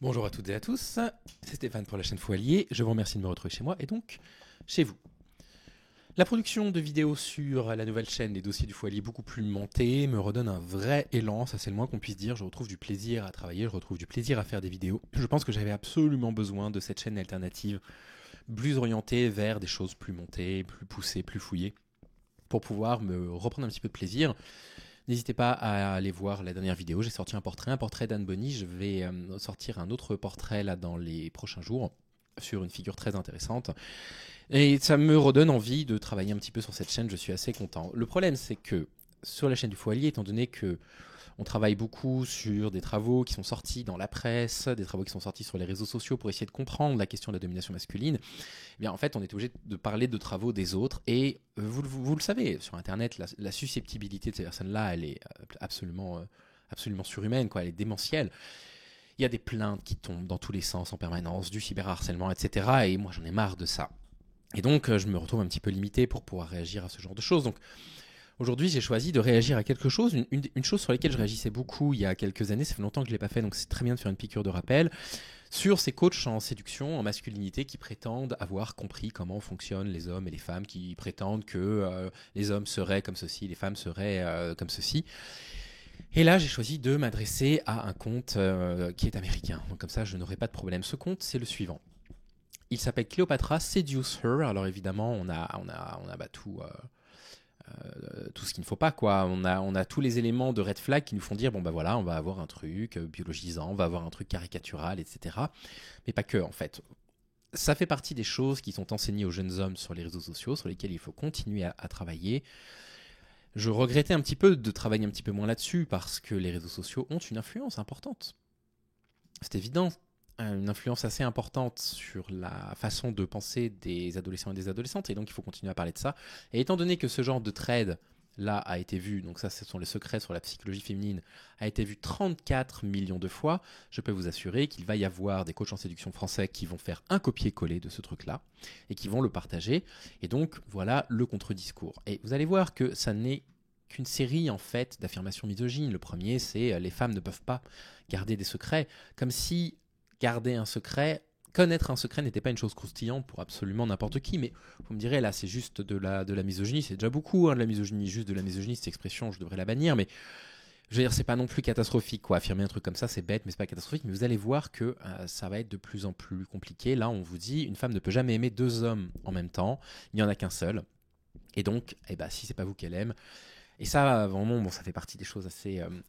Bonjour à toutes et à tous, c'est Stéphane pour la chaîne Foilier, je vous remercie de me retrouver chez moi et donc chez vous. La production de vidéos sur la nouvelle chaîne des dossiers du Foilier beaucoup plus montée me redonne un vrai élan, ça c'est le moins qu'on puisse dire, je retrouve du plaisir à travailler, je retrouve du plaisir à faire des vidéos. Je pense que j'avais absolument besoin de cette chaîne alternative plus orientée vers des choses plus montées, plus poussées, plus fouillées, pour pouvoir me reprendre un petit peu de plaisir. N'hésitez pas à aller voir la dernière vidéo, j'ai sorti un portrait d'Anne Bonny, je vais sortir un autre portrait là dans les prochains jours sur une figure très intéressante. Et ça me redonne envie de travailler un petit peu sur cette chaîne, je suis assez content. Le problème c'est que sur la chaîne du Foilier, étant donné que on travaille beaucoup sur des travaux qui sont sortis dans la presse, des travaux qui sont sortis sur les réseaux sociaux pour essayer de comprendre la question de la domination masculine, eh bien en fait on est obligé de parler de travaux des autres et vous le savez, sur internet la susceptibilité de ces personnes-là elle est absolument surhumaine, quoi, elle est démentielle. Il y a des plaintes qui tombent dans tous les sens en permanence, du cyberharcèlement, etc. Et moi j'en ai marre de ça. Et donc je me retrouve un petit peu limité pour pouvoir réagir à ce genre de choses. Donc aujourd'hui, j'ai choisi de réagir à quelque chose, une chose sur laquelle je réagissais beaucoup il y a quelques années, ça fait longtemps que je ne l'ai pas fait, donc c'est très bien de faire une piqûre de rappel, sur ces coachs en séduction, en masculinité, qui prétendent avoir compris comment fonctionnent les hommes et les femmes, qui prétendent que les hommes seraient comme ceci, les femmes seraient comme ceci. Et là, j'ai choisi de m'adresser à un compte qui est américain, donc comme ça, je n'aurai pas de problème. Ce compte, c'est le suivant. Il s'appelle Cléopatra Seduce Her. Alors évidemment, on a tout ce qu'il ne faut pas, quoi. On a tous les éléments de red flag qui nous font dire bon bah voilà, on va avoir un truc biologisant, on va avoir un truc caricatural, etc. Mais pas que, en fait. Ça fait partie des choses qui sont enseignées aux jeunes hommes sur les réseaux sociaux, sur lesquels il faut continuer à travailler. Je regrettais un petit peu de travailler un petit peu moins là-dessus parce que les réseaux sociaux ont une influence importante. C'est évident, une influence assez importante sur la façon de penser des adolescents et des adolescentes, et donc il faut continuer à parler de ça. Et étant donné que ce genre de trade là a été vu, donc ça ce sont les secrets sur la psychologie féminine, a été vu 34 millions de fois, je peux vous assurer qu'il va y avoir des coachs en séduction français qui vont faire un copier-coller de ce truc-là, et qui vont le partager, et donc voilà le contre-discours. Et vous allez voir que ça n'est qu'une série en fait d'affirmations misogynes. Le premier c'est les femmes ne peuvent pas garder des secrets, comme si garder un secret, connaître un secret n'était pas une chose croustillante pour absolument n'importe qui. Mais vous me direz, là, c'est juste de la misogynie, c'est déjà beaucoup, hein, de la misogynie, juste de la misogynie, cette expression, je devrais la bannir, mais je veux dire, c'est pas non plus catastrophique, quoi. Affirmer un truc comme ça, c'est bête, mais c'est pas catastrophique. Mais vous allez voir que ça va être de plus en plus compliqué. Là, on vous dit, une femme ne peut jamais aimer deux hommes en même temps, il n'y en a qu'un seul. Et donc, eh ben, si c'est pas vous qu'elle aime, et ça, vraiment, bon, ça fait partie des choses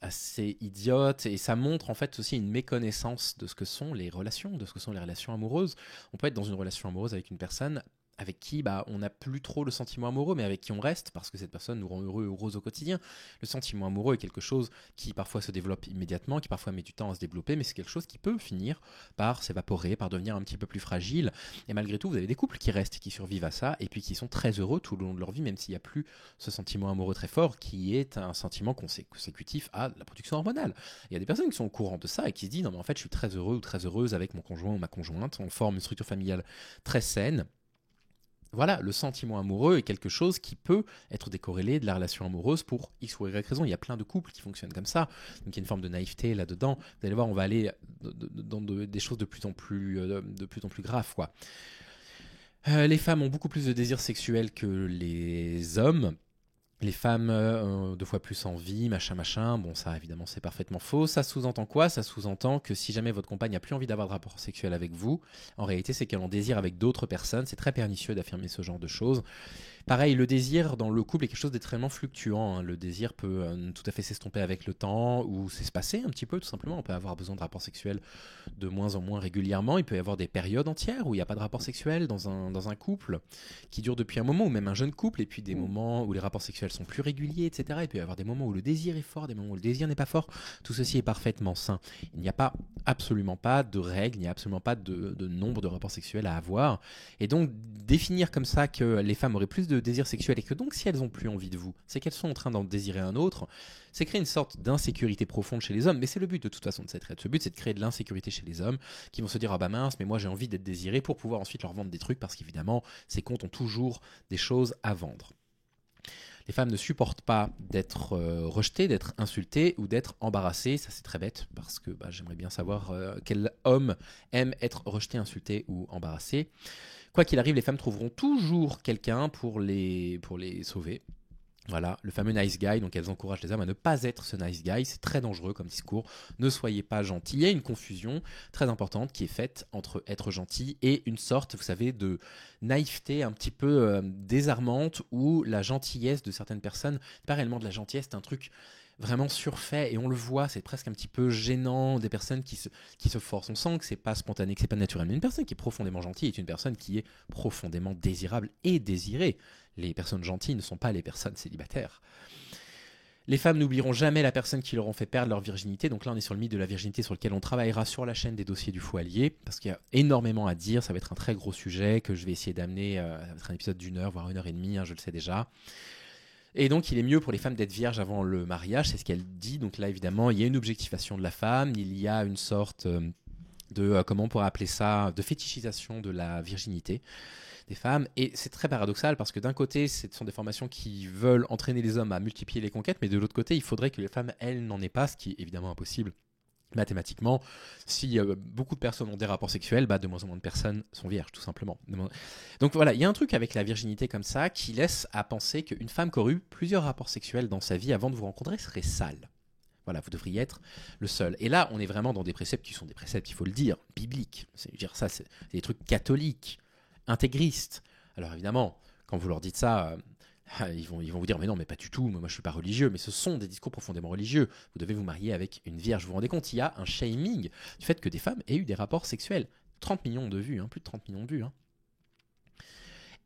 assez idiotes. Et ça montre en fait aussi une méconnaissance de ce que sont les relations, de ce que sont les relations amoureuses. On peut être dans une relation amoureuse avec une personne avec qui on n'a plus trop le sentiment amoureux, mais avec qui on reste parce que cette personne nous rend heureux, heureuse au quotidien. Le sentiment amoureux est quelque chose qui parfois se développe immédiatement, qui parfois met du temps à se développer, mais c'est quelque chose qui peut finir par s'évaporer, par devenir un petit peu plus fragile. Et malgré tout, vous avez des couples qui restent, qui survivent à ça, et puis qui sont très heureux tout le long de leur vie, même s'il n'y a plus ce sentiment amoureux très fort, qui est un sentiment consécutif à la production hormonale. Il y a des personnes qui sont au courant de ça et qui se disent non mais en fait je suis très heureux ou très heureuse avec mon conjoint ou ma conjointe, on forme une structure familiale très saine. Voilà, le sentiment amoureux est quelque chose qui peut être décorrélé de la relation amoureuse pour X ou Y raison. Il y a plein de couples qui fonctionnent comme ça. Donc il y a une forme de naïveté là-dedans. Vous allez voir, on va aller dans des choses de plus en plus graves, quoi. Les femmes ont beaucoup plus de désirs sexuels que les hommes. Les femmes ont deux fois plus envie, machin. Bon, ça, évidemment, c'est parfaitement faux. Ça sous-entend quoi? Ça sous-entend que si jamais votre compagne n'a plus envie d'avoir de rapport sexuel avec vous, en réalité, c'est qu'elle en désire avec d'autres personnes. C'est très pernicieux d'affirmer ce genre de choses. Pareil, le désir dans le couple est quelque chose d'extrêmement fluctuant, hein. Le désir peut tout à fait s'estomper avec le temps ou s'espacer un petit peu, tout simplement. On peut avoir besoin de rapports sexuels de moins en moins régulièrement. Il peut y avoir des périodes entières où il n'y a pas de rapport sexuel dans un couple qui dure depuis un moment, ou même un jeune couple, et puis des moments où les rapports sexuels sont plus réguliers, etc. Il peut y avoir des moments où le désir est fort, des moments où le désir n'est pas fort. Tout ceci est parfaitement sain. Il n'y a pas absolument pas de règles, il n'y a absolument pas de nombre de rapports sexuels à avoir. Et donc, définir comme ça que les femmes auraient plus de désir sexuel et que donc, si elles n'ont plus envie de vous, c'est qu'elles sont en train d'en désirer un autre, c'est créer une sorte d'insécurité profonde chez les hommes. Mais c'est le but de toute façon de cette traite. Ce but, c'est de créer de l'insécurité chez les hommes qui vont se dire ah bah mince, mais moi j'ai envie d'être désiré pour pouvoir ensuite leur vendre des trucs parce qu'évidemment, ces comptes ont toujours des choses à vendre. Les femmes ne supportent pas d'être rejetées, d'être insultées ou d'être embarrassées. Ça, c'est très bête parce que j'aimerais bien savoir quel homme aime être rejeté, insulté ou embarrassé. Quoi qu'il arrive, les femmes trouveront toujours quelqu'un pour les sauver. Voilà, le fameux nice guy, donc elles encouragent les hommes à ne pas être ce nice guy, c'est très dangereux comme discours, ne soyez pas gentil. Il y a une confusion très importante qui est faite entre être gentil et une sorte, vous savez, de naïveté un petit peu désarmante où la gentillesse de certaines personnes, c'est pas réellement de la gentillesse, c'est un truc vraiment surfait et on le voit, c'est presque un petit peu gênant, des personnes qui se forcent. On sent que c'est pas spontané, que c'est pas naturel. Mais une personne qui est profondément gentille est une personne qui est profondément désirable et désirée. Les personnes gentilles ne sont pas les personnes célibataires. Les femmes n'oublieront jamais la personne qui leur ont fait perdre leur virginité. Donc là, on est sur le mythe de la virginité sur lequel on travaillera sur la chaîne des dossiers du faux allié, parce qu'il y a énormément à dire. Ça va être un très gros sujet que je vais essayer d'amener. Ça va être un épisode d'1 heure, voire 1 heure et demie, je le sais déjà. Et donc, il est mieux pour les femmes d'être vierges avant le mariage, c'est ce qu'elle dit. Donc là, évidemment, il y a une objectivation de la femme, il y a une sorte de, comment on pourrait appeler ça, de fétichisation de la virginité des femmes. Et c'est très paradoxal parce que d'un côté, ce sont des formations qui veulent entraîner les hommes à multiplier les conquêtes, mais de l'autre côté, il faudrait que les femmes, elles, n'en aient pas, ce qui est évidemment impossible. Mathématiquement, si beaucoup de personnes ont des rapports sexuels, de moins en moins de personnes sont vierges, tout simplement. Donc voilà, il y a un truc avec la virginité comme ça qui laisse à penser qu'une femme qui aurait eu plusieurs rapports sexuels dans sa vie avant de vous rencontrer serait sale. Voilà, vous devriez être le seul. Et là, on est vraiment dans des préceptes qui sont des préceptes, il faut le dire, bibliques. C'est des trucs catholiques, intégristes. Alors évidemment, quand vous leur dites ça... Ils vont vous dire mais non mais pas du tout, moi je suis pas religieux, mais ce sont des discours profondément religieux. Vous devez vous marier avec une vierge. Vous vous rendez compte, il y a un shaming du fait que des femmes aient eu des rapports sexuels. 30 millions de vues, plus de 30 millions de vues.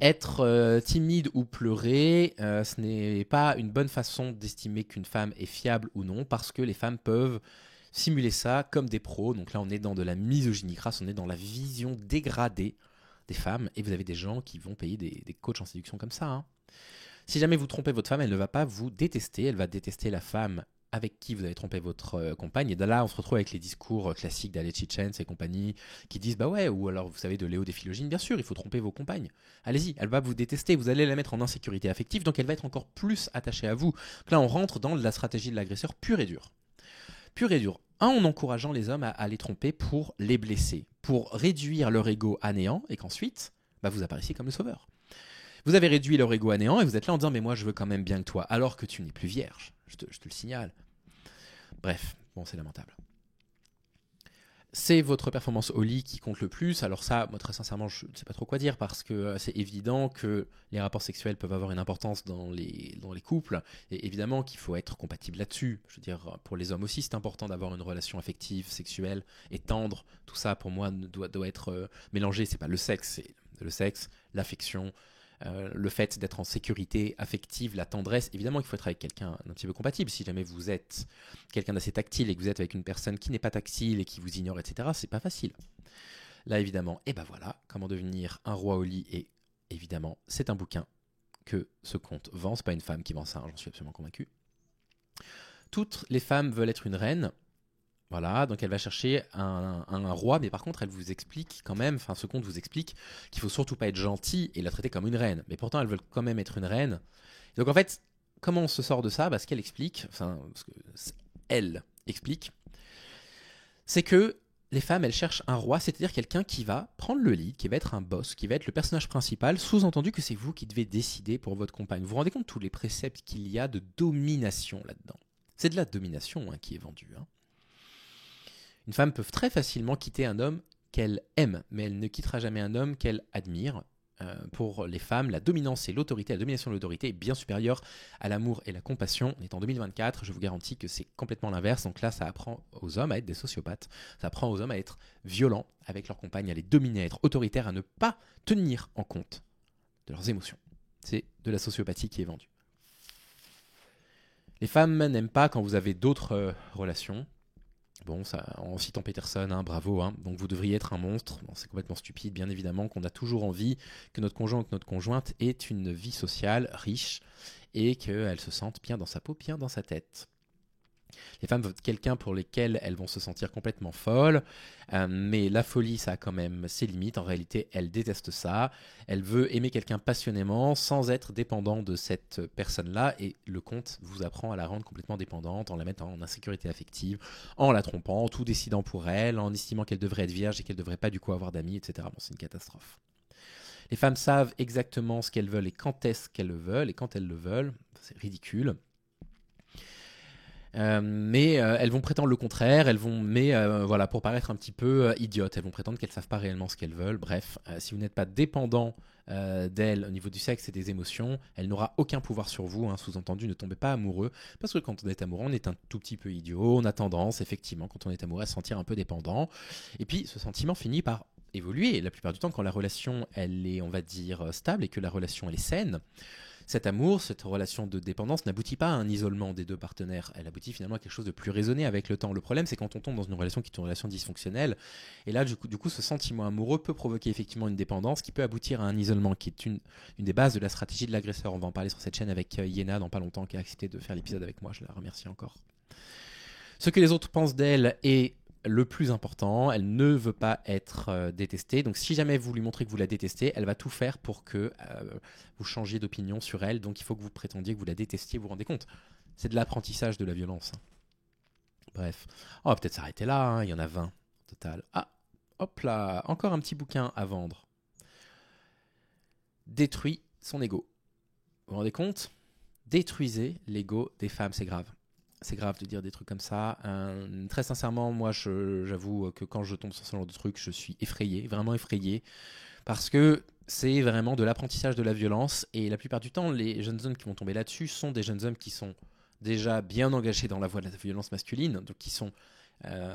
Être timide ou pleurer, ce n'est pas une bonne façon d'estimer qu'une femme est fiable ou non, parce que les femmes peuvent simuler ça comme des pros. Donc là on est dans de la misogynie crasse, on est dans la vision dégradée des femmes, et vous avez des gens qui vont payer des coachs en séduction comme ça. Si jamais vous trompez votre femme, elle ne va pas vous détester, elle va détester la femme avec qui vous avez trompé votre compagne. Et de là, on se retrouve avec les discours classiques d'Alex Hitchens et compagnie qui disent bah ouais, ou alors vous savez de Léo des Philogènes, bien sûr, il faut tromper vos compagnes. Allez-y, elle va vous détester, vous allez la mettre en insécurité affective, donc elle va être encore plus attachée à vous. Donc là, on rentre dans la stratégie de l'agresseur pure et dure. Pure et dure. En encourageant les hommes à les tromper pour les blesser, pour réduire leur ego à néant et qu'ensuite, vous apparaissiez comme le sauveur. Vous avez réduit leur ego à néant et vous êtes là en disant mais moi je veux quand même bien que toi, alors que tu n'es plus vierge, je te le signale. Bref, bon c'est lamentable. C'est votre performance au lit qui compte le plus. Alors ça, moi très sincèrement, je ne sais pas trop quoi dire parce que c'est évident que les rapports sexuels peuvent avoir une importance dans les couples et évidemment qu'il faut être compatible là-dessus. Je veux dire, pour les hommes aussi, c'est important d'avoir une relation affective, sexuelle et tendre. Tout ça, pour moi, doit être mélangé. C'est pas le sexe, c'est le sexe, l'affection, le fait d'être en sécurité affective, la tendresse. Évidemment qu'il faut être avec quelqu'un d'un petit peu compatible. Si jamais vous êtes quelqu'un d'assez tactile et que vous êtes avec une personne qui n'est pas tactile et qui vous ignore, etc., c'est pas facile. Là, évidemment, et voilà, comment devenir un roi au lit. Et évidemment, c'est un bouquin que ce conte vend. C'est pas une femme qui vend ça, j'en suis absolument convaincu. Toutes les femmes veulent être une reine. Voilà, donc elle va chercher un roi, mais par contre elle vous explique quand même, ce conte vous explique qu'il faut surtout pas être gentil et la traiter comme une reine. Mais pourtant elles veulent quand même être une reine. Donc en fait, comment on se sort de ça ? Ce qu'elle explique, elle explique, c'est que les femmes, elles cherchent un roi, c'est-à-dire quelqu'un qui va prendre le lead, qui va être un boss, qui va être le personnage principal, sous-entendu que c'est vous qui devez décider pour votre compagne. Vous vous rendez compte de tous les préceptes qu'il y a de domination là-dedans ? C'est de la domination qui est vendue. Une femme peut très facilement quitter un homme qu'elle aime, mais elle ne quittera jamais un homme qu'elle admire. Pour les femmes, la dominance et l'autorité, la domination et l'autorité est bien supérieure à l'amour et la compassion. On est en 2024, je vous garantis que c'est complètement l'inverse. Donc là, ça apprend aux hommes à être des sociopathes. Ça apprend aux hommes à être violents avec leurs compagnes, à les dominer, à être autoritaires, à ne pas tenir en compte de leurs émotions. C'est de la sociopathie qui est vendue. Les femmes n'aiment pas quand vous avez d'autres relations. Bon, ça, en citant Peterson, bravo, donc vous devriez être un monstre. Bon, c'est complètement stupide, bien évidemment, qu'on a toujours envie que notre conjoint ou que notre conjointe ait une vie sociale riche et qu'elle se sente bien dans sa peau, bien dans sa tête. Les femmes veulent quelqu'un pour lesquels elles vont se sentir complètement folles, mais la folie, ça a quand même ses limites. En réalité, elle déteste ça. Elle veut aimer quelqu'un passionnément sans être dépendant de cette personne-là. Et le conte vous apprend à la rendre complètement dépendante en la mettant en insécurité affective, en la trompant, en tout décidant pour elle, en estimant qu'elle devrait être vierge et qu'elle ne devrait pas du coup avoir d'amis, etc. Bon, c'est une catastrophe. Les femmes savent exactement ce qu'elles veulent et quand est-ce qu'elles le veulent et quand elles le veulent. C'est ridicule. Mais elles vont prétendre le contraire, voilà, pour paraître un petit peu idiotes, elles vont prétendre qu'elles ne savent pas réellement ce qu'elles veulent. Bref, si vous n'êtes pas dépendant d'elles au niveau du sexe et des émotions, elle n'aura aucun pouvoir sur vous, hein, sous-entendu, ne tombez pas amoureux, parce que quand on est amoureux, on est un tout petit peu idiot, on a tendance, effectivement, quand on est amoureux, à se sentir un peu dépendant, et puis ce sentiment finit par évoluer, la plupart du temps, quand la relation, elle est, on va dire, stable, et que la relation, elle est saine, cet amour, cette relation de dépendance n'aboutit pas à un isolement des deux partenaires. Elle aboutit finalement à quelque chose de plus raisonné avec le temps. Le problème, c'est quand on tombe dans une relation qui est une relation dysfonctionnelle. Et là, du coup, ce sentiment amoureux peut provoquer effectivement une dépendance qui peut aboutir à un isolement, qui est une des bases de la stratégie de l'agresseur. On va en parler sur cette chaîne avec Yéna dans pas longtemps, qui a accepté de faire l'épisode avec moi. Je la remercie encore. Ce que les autres pensent d'elle est le plus important, elle ne veut pas être détestée. Donc si jamais vous lui montrez que vous la détestez, elle va tout faire pour que vous changiez d'opinion sur elle. Donc il faut que vous prétendiez que vous la détestiez, vous vous rendez compte. C'est de l'apprentissage de la violence. Bref, on va peut-être s'arrêter là, hein. Il y en a 20 au total. Ah, hop là, encore un petit bouquin à vendre. Détruit son ego. Vous vous rendez compte? Détruisez l'ego des femmes, c'est grave. C'est grave de dire des trucs comme ça. Très sincèrement, moi, j'avoue que quand je tombe sur ce genre de trucs, je suis effrayé, vraiment effrayé, parce que c'est vraiment de l'apprentissage de la violence. Et la plupart du temps, les jeunes hommes qui vont tomber là-dessus sont des jeunes hommes qui sont déjà bien engagés dans la voie de la violence masculine, donc qui sont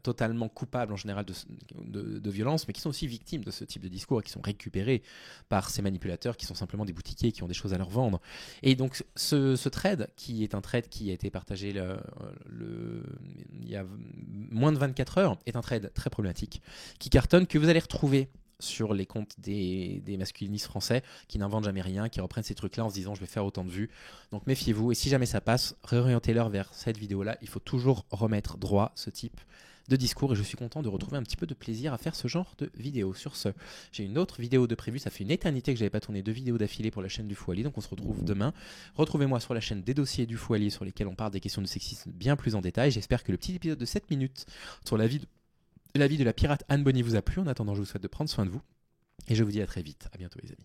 totalement coupables en général de violence, mais qui sont aussi victimes de ce type de discours et qui sont récupérés par ces manipulateurs qui sont simplement des boutiquiers qui ont des choses à leur vendre. Et donc ce trade, qui est un trade qui a été partagé il y a moins de 24 heures, est un trade très problématique, qui cartonne, que vous allez retrouver sur les comptes des masculinistes français qui n'inventent jamais rien, qui reprennent ces trucs-là en se disant je vais faire autant de vues. Donc méfiez-vous, et si jamais ça passe, réorientez-leur vers cette vidéo-là. Il faut toujours remettre droit ce type de discours, et je suis content de retrouver un petit peu de plaisir à faire ce genre de vidéo. Sur ce, j'ai une autre vidéo de prévue, ça fait une éternité que je n'avais pas tourné 2 vidéos d'affilée pour la chaîne du Fouali, donc on se retrouve demain. Retrouvez-moi sur la chaîne des dossiers du Fouali sur lesquels on parle des questions de sexisme bien plus en détail. J'espère que le petit épisode de 7 minutes sur la vie de la pirate Anne Bonny vous a plu. En attendant, je vous souhaite de prendre soin de vous, et je vous dis à très vite. À bientôt les amis.